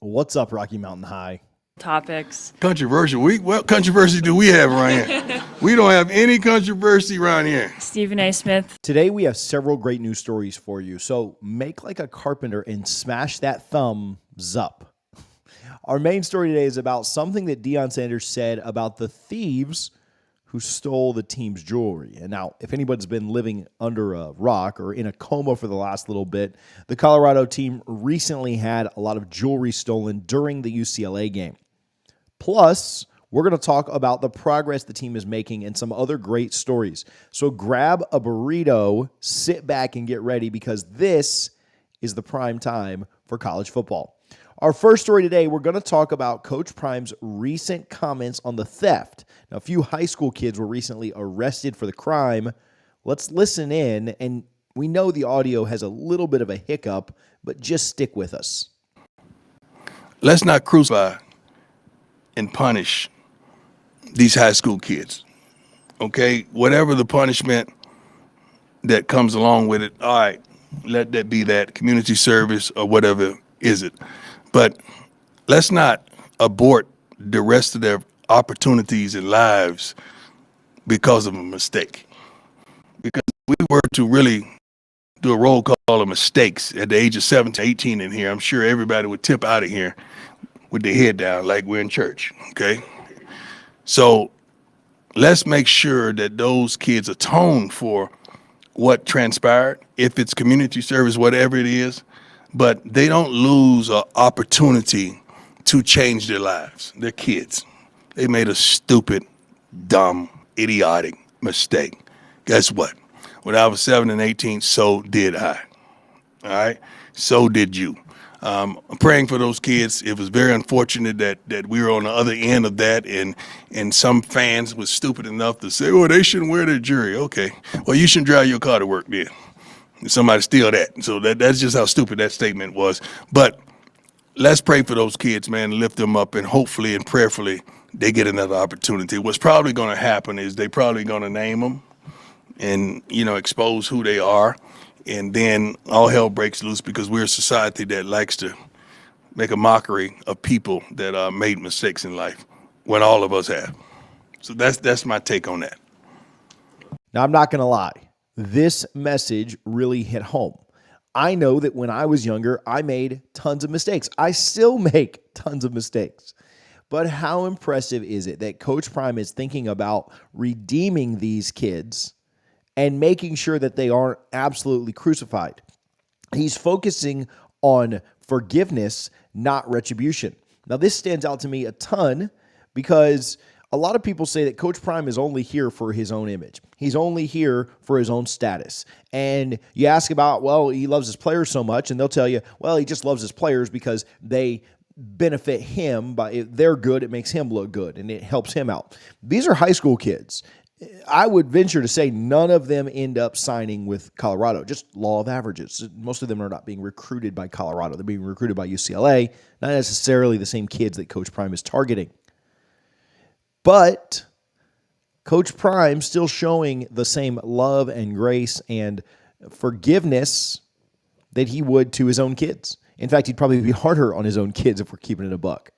What's up, Rocky Mountain High? Topics. Controversial. What controversy do we have around here? We don't have any controversy around here. Stephen A. Smith. Today we have several great news stories for you, so make like a carpenter and smash that thumbs up. Our main story today is about something that Deion Sanders said about the thieves who stole the team's jewelry. And now, if anybody's been living under a rock or in a coma for the last little bit, the Colorado team recently had a lot of jewelry stolen during the UCLA game. Plus, we're going to talk about the progress the team is making and some other great stories. So grab a burrito, sit back, and get ready because this is the prime time for college football. Our first story today, we're going to talk about Coach Prime's recent comments on the theft. Now, a few high school kids were recently arrested for the crime. Let's listen in, and we know the audio has a little bit of a hiccup, but just stick with us. Let's not crucify and punish these high school kids, okay? Whatever the punishment that comes along with it, all right, let that be that, community service or whatever is it. But let's not abort the rest of their opportunities and lives because of a mistake. Because if we were to really do a roll call of mistakes at the age of 17, 18 in here, I'm sure everybody would tip out of here with their head down like we're in church, okay? So let's make sure that those kids atone for what transpired, if it's community service, whatever it is, but they don't lose an opportunity to change their lives. They're kids. They made a stupid, dumb, idiotic mistake. Guess what? When I was 7 and 18, so did I. All right? So did you. I'm praying for those kids. It was very unfortunate that we were on the other end of that, and some fans was stupid enough to say, "Oh, they shouldn't wear their jewelry." Okay, well, you shouldn't drive your car to work then. Somebody steal that. So that's just how stupid that statement was. But let's pray for those kids, man, lift them up, and hopefully and prayerfully they get another opportunity. What's probably going to happen is they probably going to name them and, expose who they are. And then all hell breaks loose because we're a society that likes to make a mockery of people that made mistakes in life when all of us have. So that's my take on that. Now, I'm not going to lie. This message really hit home. I know that when I was younger, I made tons of mistakes. I still make tons of mistakes. But how impressive is it that Coach Prime is thinking about redeeming these kids and making sure that they aren't absolutely crucified? He's focusing on forgiveness, not retribution. Now, this stands out to me a ton because a lot of people say that Coach Prime is only here for his own image. He's only here for his own status. And you ask about, well, he loves his players so much, and they'll tell you, well, he just loves his players because they benefit him. If they're good, it makes him look good, and it helps him out. These are high school kids. I would venture to say none of them end up signing with Colorado, just law of averages. Most of them are not being recruited by Colorado. They're being recruited by UCLA, not necessarily the same kids that Coach Prime is targeting. But Coach Prime still showing the same love and grace and forgiveness that he would to his own kids. In fact, he'd probably be harder on his own kids if we're keeping it a buck.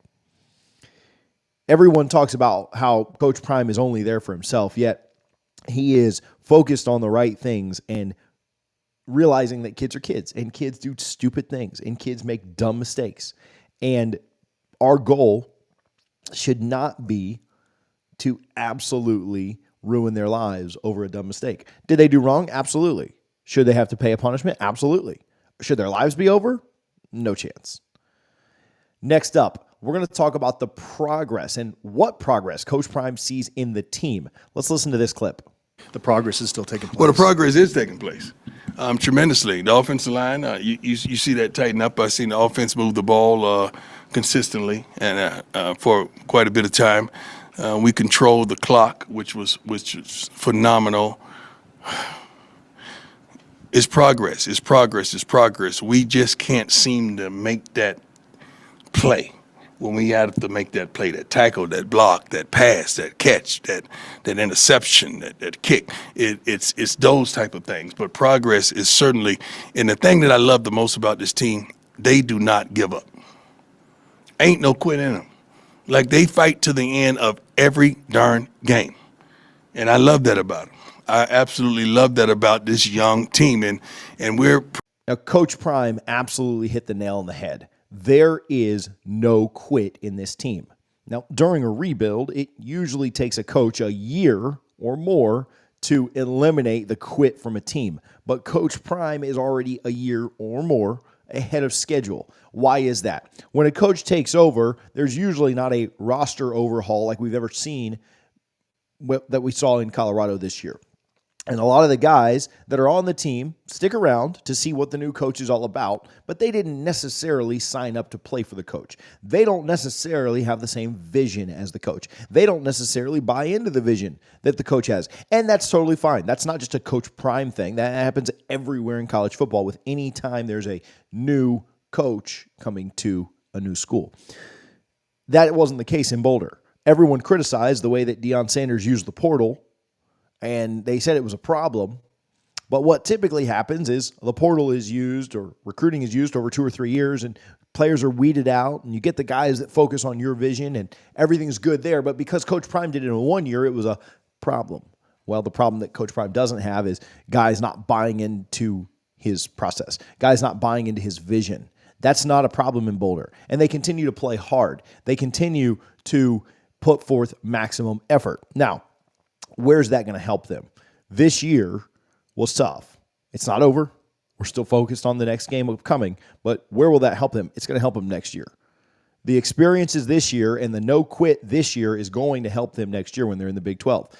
Everyone talks about how Coach Prime is only there for himself, yet he is focused on the right things and realizing that kids are kids, and kids do stupid things, and kids make dumb mistakes. And our goal should not be to absolutely ruin their lives over a dumb mistake. Did they do wrong? Absolutely. Should they have to pay a punishment? Absolutely. Should their lives be over? No chance. Next up, we're going to talk about the progress and what progress Coach Prime sees in the team. Let's listen to this clip. The progress is still taking place. Well, the progress is taking place tremendously. The offensive line, you see that tighten up. I've seen the offense move the ball consistently and for quite a bit of time. We controlled the clock, which was phenomenal. It's progress. It's progress. It's progress. We just can't seem to make that play when we have to make that play, that tackle, that block, that pass, that catch, that interception, that kick. It's those type of things. But progress is certainly, and the thing that I love the most about this team, they do not give up. Ain't no quit in them. Like they fight to the end of every darn game. And I love that about them. I absolutely love that about this young team. And we're Now, Coach Prime absolutely hit the nail on the head. There is no quit in this team. Now, during a rebuild, it usually takes a coach a year or more to eliminate the quit from a team. But Coach Prime is already a year or more ahead of schedule. Why is that? When a coach takes over, there's usually not a roster overhaul like we've ever seen that we saw in Colorado this year. And a lot of the guys that are on the team stick around to see what the new coach is all about, but they didn't necessarily sign up to play for the coach. They don't necessarily have the same vision as the coach. They don't necessarily buy into the vision that the coach has. And that's totally fine. That's not just a Coach Prime thing. That happens everywhere in college football with any time there's a new coach coming to a new school. That wasn't the case in Boulder. Everyone criticized the way that Deion Sanders used the portal, and they said it was a problem. But what typically happens is the portal is used or recruiting is used over 2 or 3 years, and players are weeded out, and you get the guys that focus on your vision, and everything's good there. But because Coach Prime did it in 1 year, it was a problem. Well, the problem that Coach Prime doesn't have is guys not buying into his process, guys not buying into his vision. That's not a problem in Boulder. And they continue to play hard. They continue to put forth maximum effort. Now, where's that going to help them? This year was tough. It's not over. We're still focused on the next game upcoming, but where will that help them? It's going to help them next year. The experiences this year and the no quit this year is going to help them next year when they're in the Big 12.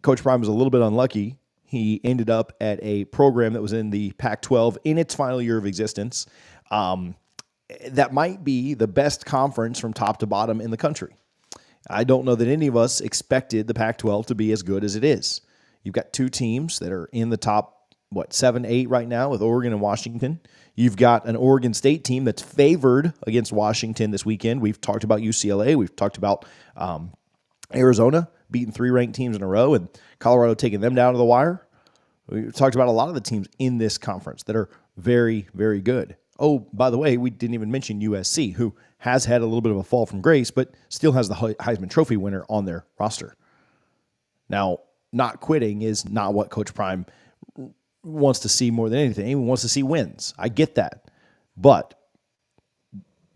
Coach Prime was a little bit unlucky. He ended up at a program that was in the Pac-12 in its final year of existence. That might be the best conference from top to bottom in the country. I don't know that any of us expected the Pac-12 to be as good as it is. You've got two teams that are in the top, 7, 8 right now with Oregon and Washington. You've got an Oregon State team that's favored against Washington this weekend. We've talked about UCLA. We've talked about Arizona beating 3 ranked teams in a row and Colorado taking them down to the wire. We've talked about a lot of the teams in this conference that are very, very good. Oh, by the way, we didn't even mention USC, who has had a little bit of a fall from grace, but still has the Heisman Trophy winner on their roster. Now, not quitting is not what Coach Prime wants to see more than anything. He wants to see wins. I get that. But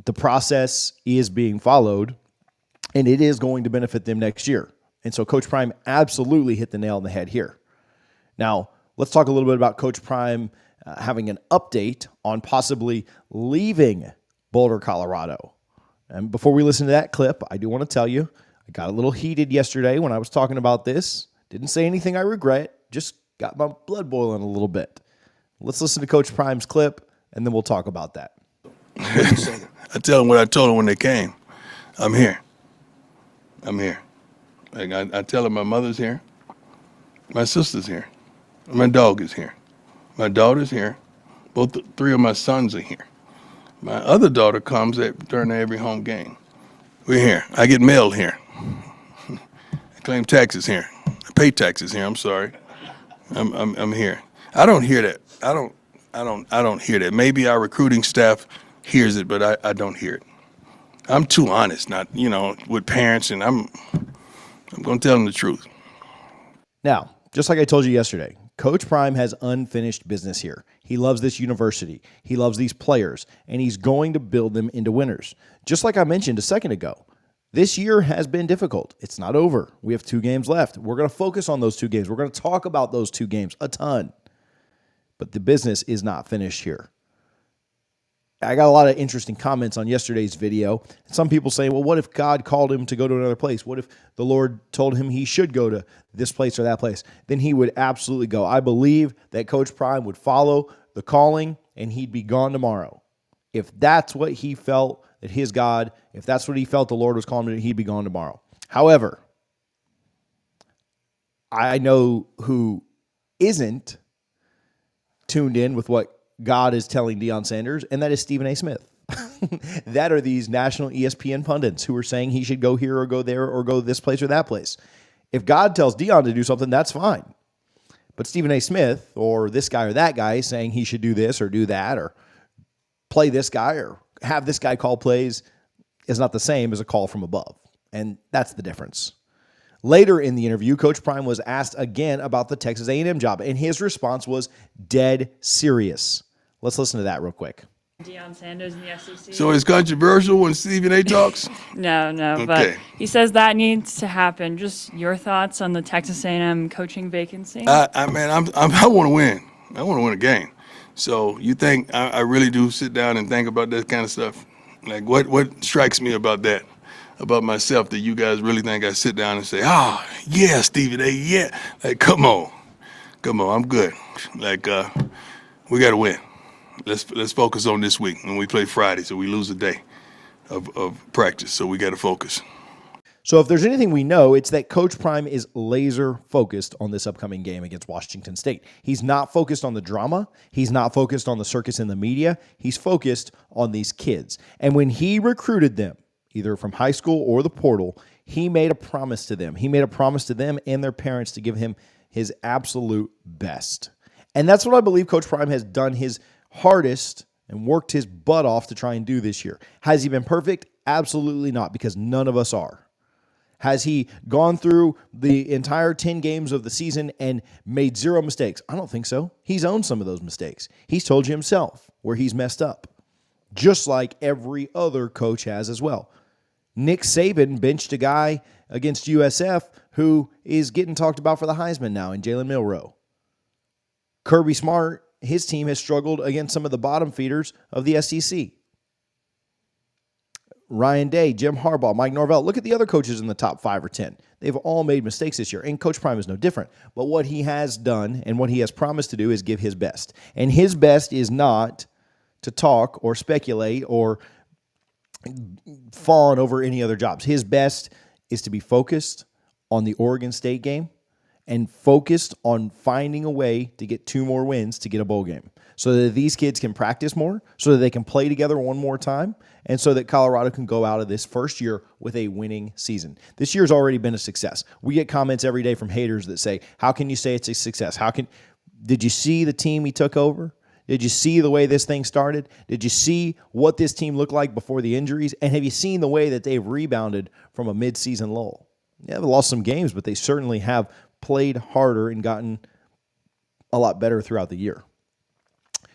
the process is being followed, and it is going to benefit them next year. And so Coach Prime absolutely hit the nail on the head here. Now, let's talk a little bit about Coach Prime having an update on possibly leaving Boulder, Colorado. And before we listen to that clip, I do want to tell you, I got a little heated yesterday when I was talking about this. Didn't say anything I regret, just got my blood boiling a little bit. Let's listen to Coach Prime's clip, and then we'll talk about that. I tell them what I told them when they came. I'm here. I'm here. Like I tell them my mother's here. My sister's here. My dog is here. My daughter's here. Both 3 of my sons are here. My other daughter comes during every home game. We're here. I get mail here. I claim taxes here. I pay taxes here. I'm sorry. I'm here. I don't hear that. I don't hear that. Maybe our recruiting staff hears it, but I don't hear it. I'm too honest, not with parents, and I'm going to tell them the truth. Now, just like I told you yesterday, Coach Prime has unfinished business here. He loves this university. He loves these players, and he's going to build them into winners. Just like I mentioned a second ago, this year has been difficult. It's not over. We have 2 games left. We're going to focus on those 2 games. We're going to talk about those 2 games a ton. But the business is not finished here. I got a lot of interesting comments on yesterday's video. Some people saying, well, what if God called him to go to another place? What if the Lord told him he should go to this place or that place? Then he would absolutely go. I believe that Coach Prime would follow the calling and he'd be gone tomorrow. If that's what he felt that his God, if that's what he felt the Lord was calling him to, he'd be gone tomorrow. However, I know who isn't tuned in with what God is telling Deion Sanders, and that is Stephen A. Smith. That are these national ESPN pundits who are saying he should go here or go there or go this place or that place. If God tells Deion to do something, that's fine. But Stephen A. Smith or this guy or that guy saying he should do this or do that or play this guy or have this guy call plays, is not the same as a call from above. And that's the difference. Later in the interview, Coach Prime was asked again about the Texas A&M job, and his response was dead serious. Let's listen to that real quick. Deion Sanders in the SEC. So it's controversial when Stephen A talks? No, Okay. but he says that needs to happen. Just your thoughts on the Texas A&M coaching vacancy? I want to win. I want to win a game. So you think I really do sit down and think about that kind of stuff? Like what strikes me about that, about myself, that you guys really think I sit down and say, yeah, Stephen A, yeah. Like, come on, I'm good. Like, we got to win. Let's focus on this week. And we play Friday, so we lose a day of practice. So we got to focus. So if there's anything we know, it's that Coach Prime is laser focused on this upcoming game against Washington State. He's not focused on the drama. He's not focused on the circus in the media. He's focused on these kids. And when he recruited them, either from high school or the portal, he made a promise to them. He made a promise to them and their parents to give him his absolute best. And that's what I believe Coach Prime has done his hardest and worked his butt off to try and do this year. Has he been perfect? Absolutely not, because none of us are. Has he gone through the entire 10 games of the season and made zero mistakes? I don't think so. He's owned some of those mistakes. He's told you himself where he's messed up, just like every other coach has as well. Nick Saban benched a guy against USF who is getting talked about for the Heisman now in Jalen Milroe. Kirby Smart, his team has struggled against some of the bottom feeders of the SEC. Ryan Day, Jim Harbaugh, Mike Norvell. Look at the other coaches in the top 5 or 10. They've all made mistakes this year, and Coach Prime is no different. But what he has done and what he has promised to do is give his best. And his best is not to talk or speculate or fawn over any other jobs. His best is to be focused on the Oregon State game and focused on finding a way to get 2 more wins to get a bowl game so that these kids can practice more, so that they can play together one more time, and so that Colorado can go out of this first year with a winning season. This year's already been a success. We get comments every day from haters that say, how can you say it's a success? Did you see the team he took over? Did you see the way this thing started? Did you see what this team looked like before the injuries? And have you seen the way that they've rebounded from a midseason lull? Yeah, they've lost some games, but they certainly have played harder and gotten a lot better throughout the year.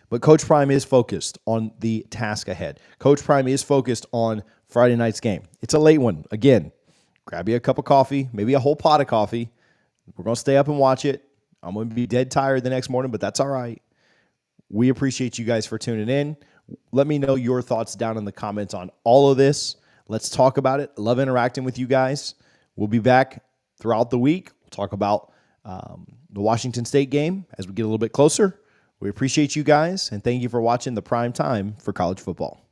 But Coach Prime is focused on the task ahead. Coach Prime is focused on Friday night's game. It's a late one. Again, grab you a cup of coffee, maybe a whole pot of coffee. We're going to stay up and watch it. I'm going to be dead tired the next morning, but that's all right. We appreciate you guys for tuning in. Let me know your thoughts down in the comments on all of this. Let's talk about it. Love interacting with you guys. We'll be back throughout the week. We'll talk about the Washington State game as we get a little bit closer. We appreciate you guys, and thank you for watching the prime time for college football.